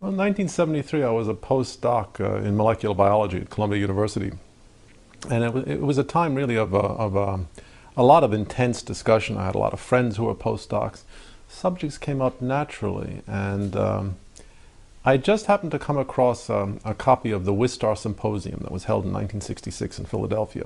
Well, in 1973, I was a postdoc in molecular biology at Columbia University. And it was a time really of a lot of intense discussion. I had a lot of friends who were postdocs. Subjects came up naturally. And I just happened to come across a copy of the Wistar Symposium that was held in 1966 in Philadelphia.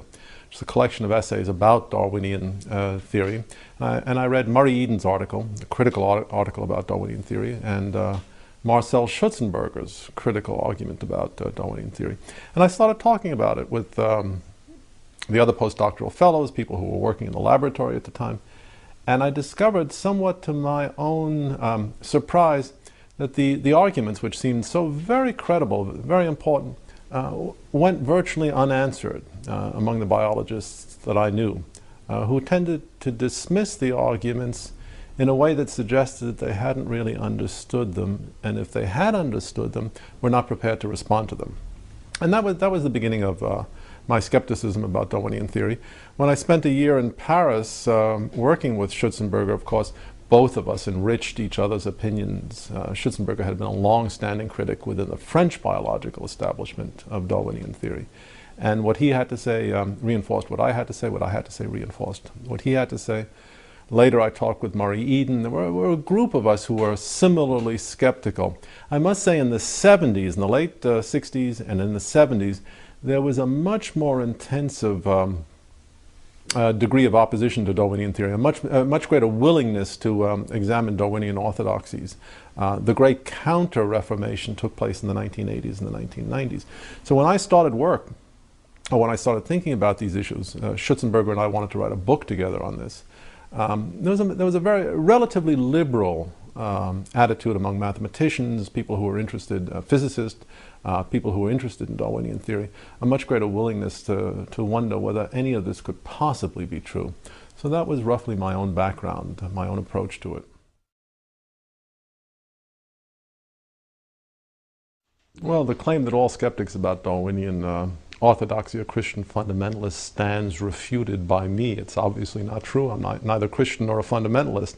It's a collection of essays about Darwinian theory. And I read Murray Eden's article, a critical article about Darwinian theory, and Marcel Schutzenberger's critical argument about Darwinian theory. And I started talking about it with the other postdoctoral fellows, people who were working in the laboratory at the time. And I discovered, somewhat to my own surprise, that the arguments, which seemed so very credible, very important, went virtually unanswered among the biologists that I knew, who tended to dismiss the arguments in a way that suggested that they hadn't really understood them, and if they had understood them, were not prepared to respond to them. And that was the beginning of my skepticism about Darwinian theory. When I spent a year in Paris working with Schutzenberger, of course, both of us enriched each other's opinions. Schutzenberger had been a long-standing critic within the French biological establishment of Darwinian theory. And what he had to say reinforced what I had to say, what I had to say reinforced what he had to say. Later I talked with Murray Eden. There were a group of us who were similarly skeptical. I must say in the 70s, in the late 60s and in the 70s, there was a much more intensive degree of opposition to Darwinian theory, a much greater willingness to examine Darwinian orthodoxies. The great counter-reformation took place in the 1980s and the 1990s. So when I started work, or when I started thinking about these issues, Schutzenberger and I wanted to write a book together on this. There was a very relatively liberal attitude among mathematicians, people who were interested, physicists, people who were interested in Darwinian theory, a much greater willingness to wonder whether any of this could possibly be true. So that was roughly my own background, my own approach to it. Well, the claim that all skeptics about Darwinian orthodoxy or Christian fundamentalists stands refuted by me. It's obviously not true. I'm neither Christian nor a fundamentalist.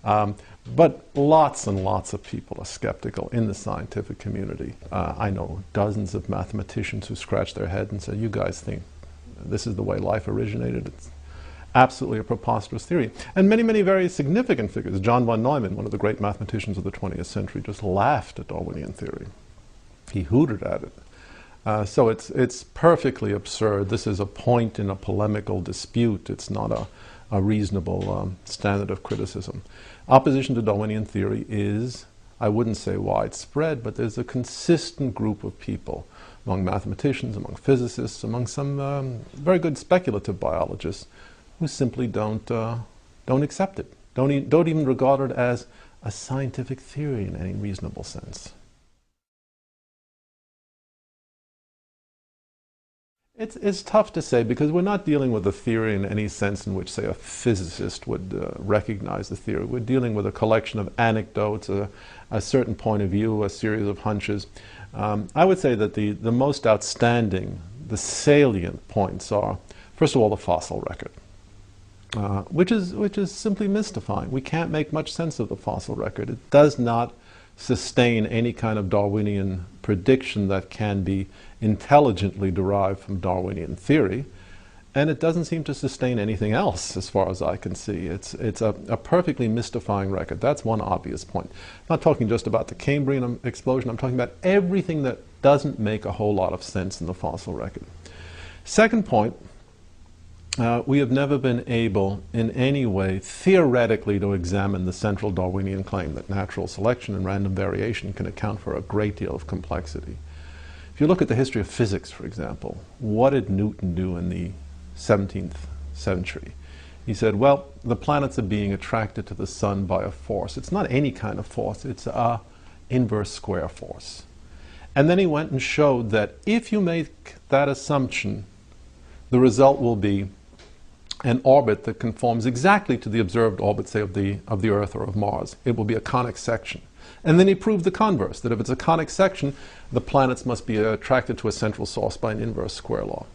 But lots and lots of people are skeptical in the scientific community. I know dozens of mathematicians who scratch their head and say, you guys think this is the way life originated? It's absolutely a preposterous theory. And many, many very significant figures. John von Neumann, one of the great mathematicians of the 20th century, just laughed at Darwinian theory. He hooted at it. So it's perfectly absurd. This is a point in a polemical dispute. It's not a reasonable standard of criticism. Opposition to Darwinian theory is, I wouldn't say widespread, but there's a consistent group of people among mathematicians, among physicists, among some very good speculative biologists who simply don't accept it, don't even regard it as a scientific theory in any reasonable sense. It's tough to say because we're not dealing with a theory in any sense in which, say, a physicist would recognize the theory. We're dealing with a collection of anecdotes, a certain point of view, a series of hunches. I would say that the most outstanding, the salient points are, first of all, the fossil record, which is simply mystifying. We can't make much sense of the fossil record. It does not sustain any kind of Darwinian prediction that can be intelligently derived from Darwinian theory, and it doesn't seem to sustain anything else as far as I can see. It's a perfectly mystifying record. That's one obvious point. I'm not talking just about the Cambrian explosion, I'm talking about everything that doesn't make a whole lot of sense in the fossil record. Second point, we have never been able in any way theoretically to examine the central Darwinian claim that natural selection and random variation can account for a great deal of complexity. If you look at the history of physics, for example, what did Newton do in the 17th century? He said, well, the planets are being attracted to the sun by a force. It's not any kind of force, it's a inverse square force. And then he went and showed that if you make that assumption, the result will be an orbit that conforms exactly to the observed orbit, say, of the Earth or of Mars. It will be a conic section. And then he proved the converse, that if it's a conic section, the planets must be attracted to a central source by an inverse square law.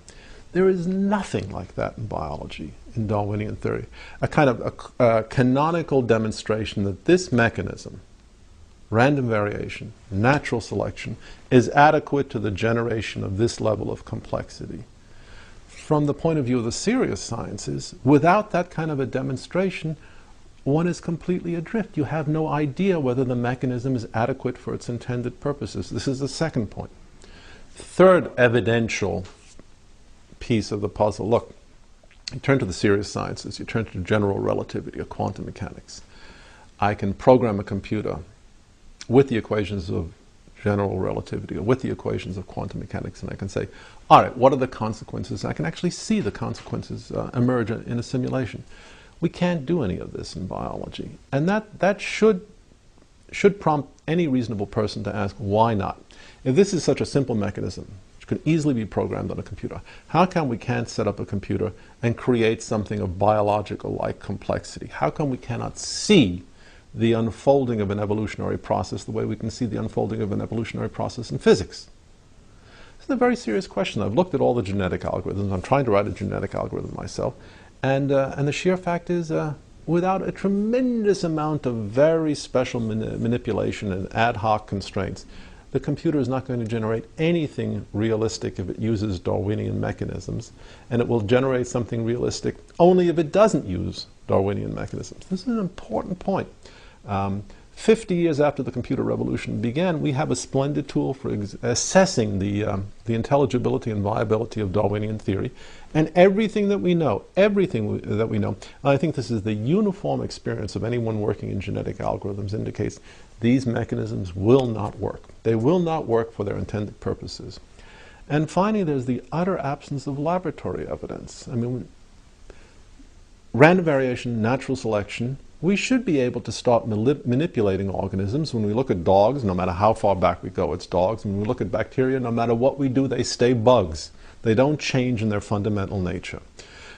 There is nothing like that in biology, in Darwinian theory. A kind of a canonical demonstration that this mechanism, random variation, natural selection, is adequate to the generation of this level of complexity. From the point of view of the serious sciences, without that kind of a demonstration, one is completely adrift. You have no idea whether the mechanism is adequate for its intended purposes. This is the second point. Third evidential piece of the puzzle. Look, you turn to the serious sciences, you turn to general relativity or quantum mechanics. I can program a computer with the equations of general relativity or with the equations of quantum mechanics, and I can say, all right, what are the consequences? I can actually see the consequences emerge in a simulation. We can't do any of this in biology. And that should prompt any reasonable person to ask, why not? If this is such a simple mechanism, which could easily be programmed on a computer, how come we can't set up a computer and create something of biological-like complexity? How come we cannot see the unfolding of an evolutionary process the way we can see the unfolding of an evolutionary process in physics? This is a very serious question. I've looked at all the genetic algorithms. I'm trying to write a genetic algorithm myself. And the sheer fact is, without a tremendous amount of very special manipulation and ad hoc constraints, the computer is not going to generate anything realistic if it uses Darwinian mechanisms, and it will generate something realistic only if it doesn't use Darwinian mechanisms. This is an important point. 50 years after the computer revolution began, we have a splendid tool for assessing the intelligibility and viability of Darwinian theory. And everything that we know, I think this is the uniform experience of anyone working in genetic algorithms, indicates these mechanisms will not work. They will not work for their intended purposes. And finally, there's the utter absence of laboratory evidence. I mean, random variation, natural selection, we should be able to start manipulating organisms. When we look at dogs, no matter how far back we go, it's dogs. When we look at bacteria, no matter what we do, they stay bugs. They don't change in their fundamental nature.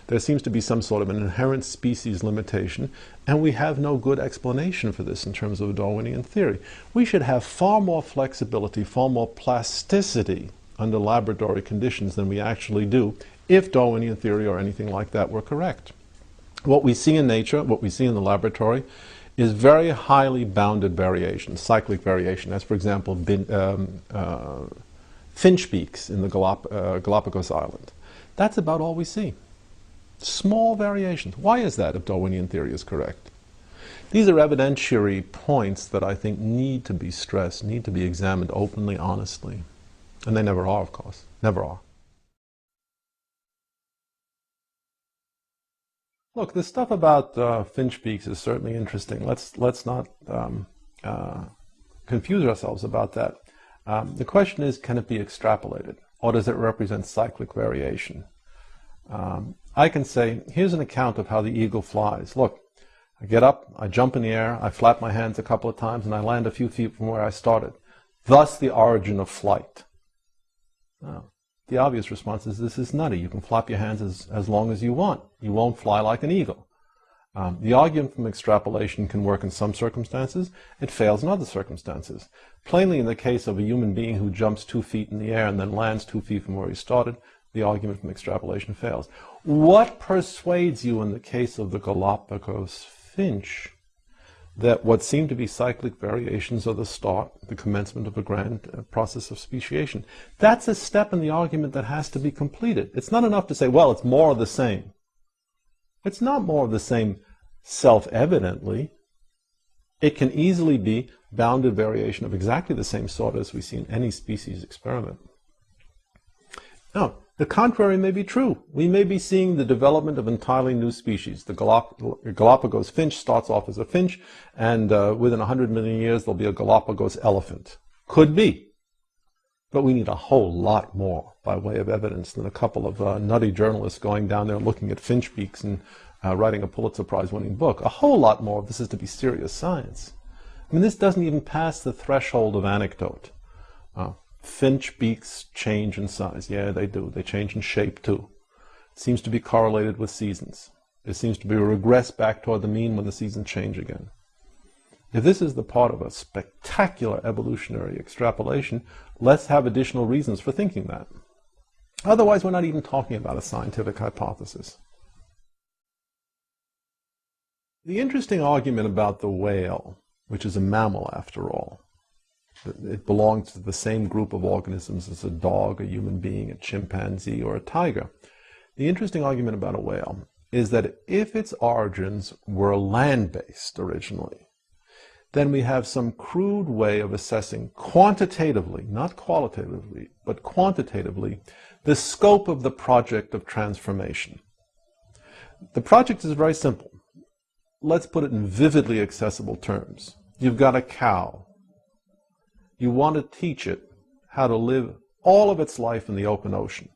There seems to be some sort of an inherent species limitation, and we have no good explanation for this in terms of Darwinian theory. We should have far more flexibility, far more plasticity under laboratory conditions than we actually do if Darwinian theory or anything like that were correct. What we see in nature, what we see in the laboratory, is very highly bounded variation, cyclic variation, as for example finch beaks in the Galapagos Island. That's about all we see. Small variations. Why is that if Darwinian theory is correct? These are evidentiary points that I think need to be stressed, need to be examined openly, honestly. And they never are, of course. Never are. Look, the stuff about finch beaks is certainly interesting. Let's not confuse ourselves about that. The question is, can it be extrapolated, or does it represent cyclic variation? I can say, here's an account of how the eagle flies. Look, I get up, I jump in the air, I flap my hands a couple of times, and I land a few feet from where I started. Thus the origin of flight. The obvious response is, this is nutty. You can flap your hands as long as you want. You won't fly like an eagle. The argument from extrapolation can work in some circumstances. It fails in other circumstances. Plainly, in the case of a human being who jumps 2 feet in the air and then lands 2 feet from where he started, the argument from extrapolation fails. What persuades you in the case of the Galapagos finch that what seem to be cyclic variations are the start, the commencement of a grand process of speciation? That's a step in the argument that has to be completed. It's not enough to say, well, it's more of the same. It's not more of the same self-evidently. It can easily be bounded variation of exactly the same sort as we see in any species experiment. Now, the contrary may be true. We may be seeing the development of entirely new species. The Galapagos finch starts off as a finch, and within 100 million years there'll be a Galapagos elephant. Could be. But we need a whole lot more by way of evidence than a couple of nutty journalists going down there looking at finch beaks and writing a Pulitzer Prize-winning book. A whole lot more of this is to be serious science. I mean, this doesn't even pass the threshold of anecdote. Finch beaks change in size. Yeah, they do. They change in shape too. It seems to be correlated with seasons. It seems to be a regress back toward the mean when the seasons change again. If this is the part of a spectacular evolutionary extrapolation, let's have additional reasons for thinking that. Otherwise, we're not even talking about a scientific hypothesis. The interesting argument about the whale, which is a mammal after all, It belongs to the same group of organisms as a dog, a human being, a chimpanzee, or a tiger. The interesting argument about a whale is that if its origins were land-based originally, then we have some crude way of assessing quantitatively, not qualitatively, but quantitatively, the scope of the project of transformation. The project is very simple. Let's put it in vividly accessible terms. You've got a cow. You want to teach it how to live all of its life in the open ocean,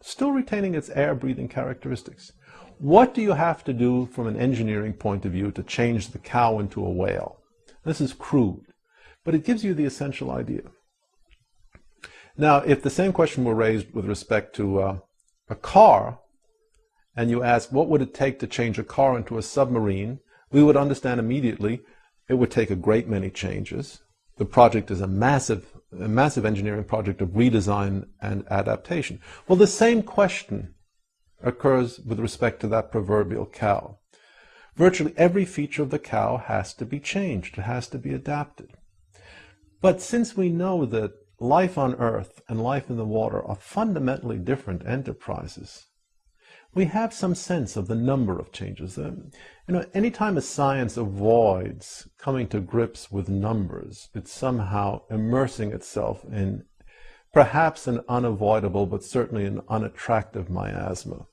still retaining its air-breathing characteristics. What do you have to do from an engineering point of view to change the cow into a whale? This is crude, but it gives you the essential idea. Now, if the same question were raised with respect to a car, and you ask what would it take to change a car into a submarine, we would understand immediately it would take a great many changes. The project is a massive engineering project of redesign and adaptation. Well, the same question occurs with respect to that proverbial cow. Virtually every feature of the cow has to be changed. It has to be adapted. But since we know that life on Earth and life in the water are fundamentally different enterprises, we have some sense of the number of changes. Anytime a science avoids coming to grips with numbers, it's somehow immersing itself in perhaps an unavoidable, but certainly an unattractive miasma.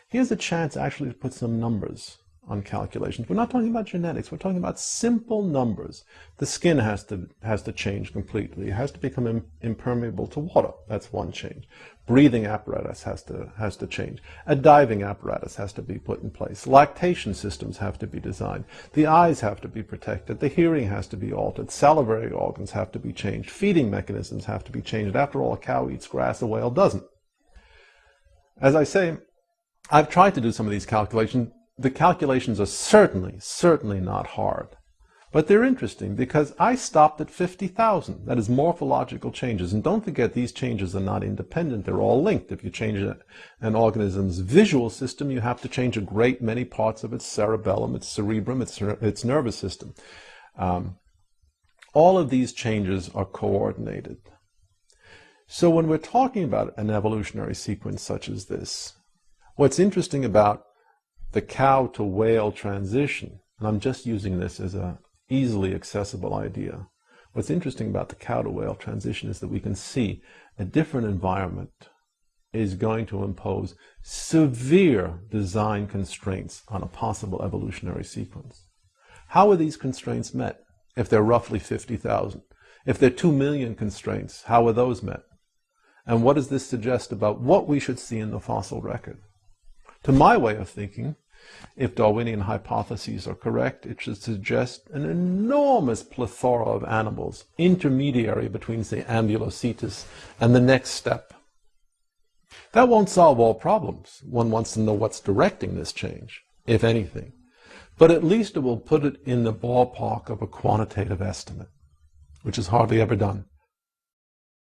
Here's a chance actually to put some numbers on calculations. We're not talking about genetics. We're talking about simple numbers. The skin has to change completely. It has to become impermeable to water. That's one change. Breathing apparatus has to change. A diving apparatus has to be put in place. Lactation systems have to be designed. The eyes have to be protected. The hearing has to be altered. Salivary organs have to be changed. Feeding mechanisms have to be changed. After all, a cow eats grass, a whale doesn't. As I say, I've tried to do some of these calculations. The calculations are certainly not hard. But they're interesting because I stopped at 50,000. That is morphological changes. And don't forget, these changes are not independent. They're all linked. If you change an organism's visual system, you have to change a great many parts of its cerebellum, its cerebrum, its nervous system. All of these changes are coordinated. So when we're talking about an evolutionary sequence such as this, what's interesting about the cow to whale transition, and I'm just using this as an easily accessible idea. What's interesting about the cow to whale transition is that we can see a different environment is going to impose severe design constraints on a possible evolutionary sequence. How are these constraints met if they're roughly 50,000? If they're 2 million constraints, how are those met? And what does this suggest about what we should see in the fossil record? To my way of thinking, if Darwinian hypotheses are correct, it should suggest an enormous plethora of animals, intermediary between, say, Ambulocetus and the next step. That won't solve all problems. One wants to know what's directing this change, if anything. But at least it will put it in the ballpark of a quantitative estimate, which is hardly ever done.